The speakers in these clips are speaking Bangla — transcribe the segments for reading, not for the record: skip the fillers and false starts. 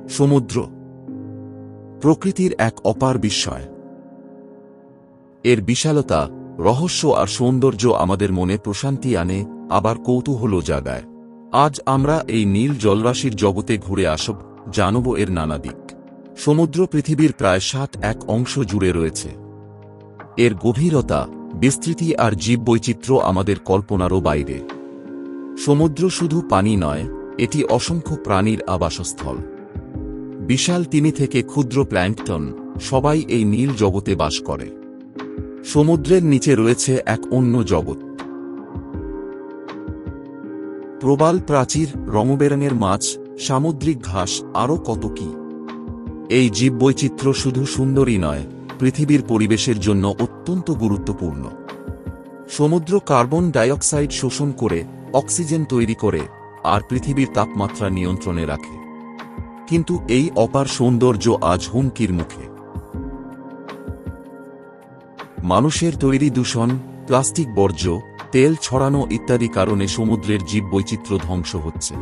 সমুদ্র প্রকৃতির এক অপার বিস্ময়। এর বিশালতা, রহস্য আর সৌন্দর্য আমাদের মনে প্রশান্তি আনে, আবার কৌতূহলও জাগায়। আজ আমরা এই নীল জলরাশির জগতে ঘুরে আসব, জানব এর নানা দিক। সমুদ্র পৃথিবীর প্রায় 1/7 জুড়ে রয়েছে। এর গভীরতা, বিস্তৃতি আর জীববৈচিত্র্য আমাদের কল্পনারও বাইরে। সমুদ্র শুধু পানি নয়, এটি অসংখ্য প্রাণীর আবাসস্থল। বিশাল তিমি থেকে ক্ষুদ্র প্ল্যাঙ্কটন, সবাই এই নীল জগতে বাস করে। সমুদ্রের নিচে রয়েছে এক অন্য জগৎ। প্রবাল প্রাচীর, রংবেরঙের মাছ, সামুদ্রিক ঘাস, আরও কত কি। এই জীববৈচিত্র্য শুধু সুন্দরই নয়, পৃথিবীর পরিবেশের জন্য অত্যন্ত গুরুত্বপূর্ণ। সমুদ্র কার্বন ডাইঅক্সাইড শোষণ করে অক্সিজেন তৈরি করে আর পৃথিবীর তাপমাত্রা নিয়ন্ত্রণে রাখে। কিন্তু এই অপার সৌন্দর্য আজ হুমকির মুখে। মানুষের তৈরি দূষণ, প্লাস্টিক বর্জ্য, তেল ছড়ানো ইত্যাদি কারণে সমুদ্রের জীববৈচিত্র্য ধ্বংস হচ্ছে।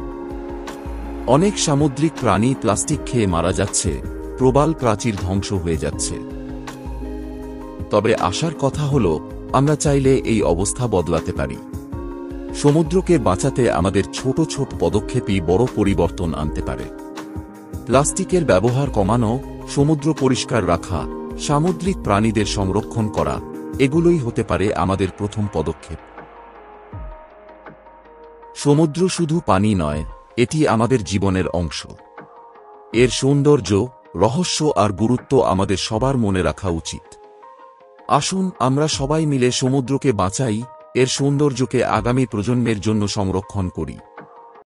অনেক সামুদ্রিক প্রাণী প্লাস্টিক খেয়ে মারা যাচ্ছে, প্রবাল প্রাচীর ধ্বংস হয়ে যাচ্ছে। তবে আশার কথা হল, আমরা চাইলে এই অবস্থা বদলাতে পারি। সমুদ্রকে বাঁচাতে আমাদের ছোট ছোট পদক্ষেপই বড় পরিবর্তন আনতে পারে। প্লাস্টিকের ব্যবহার কমানো, সমুদ্র পরিষ্কার রাখা, সামুদ্রিক প্রাণীদের সংরক্ষণ করা, এগুলোই হতে পারে আমাদের প্রথম পদক্ষেপ। সমুদ্র শুধু পানি নয়, এটি আমাদের জীবনের অংশ। এর সৌন্দর্য, রহস্য আর গুরুত্ব আমাদের সবার মনে রাখা উচিত। আসুন আমরা সবাই মিলে সমুদ্রকে বাঁচাই, এর সৌন্দর্যকে আগামী প্রজন্মের জন্য সংরক্ষণ করি।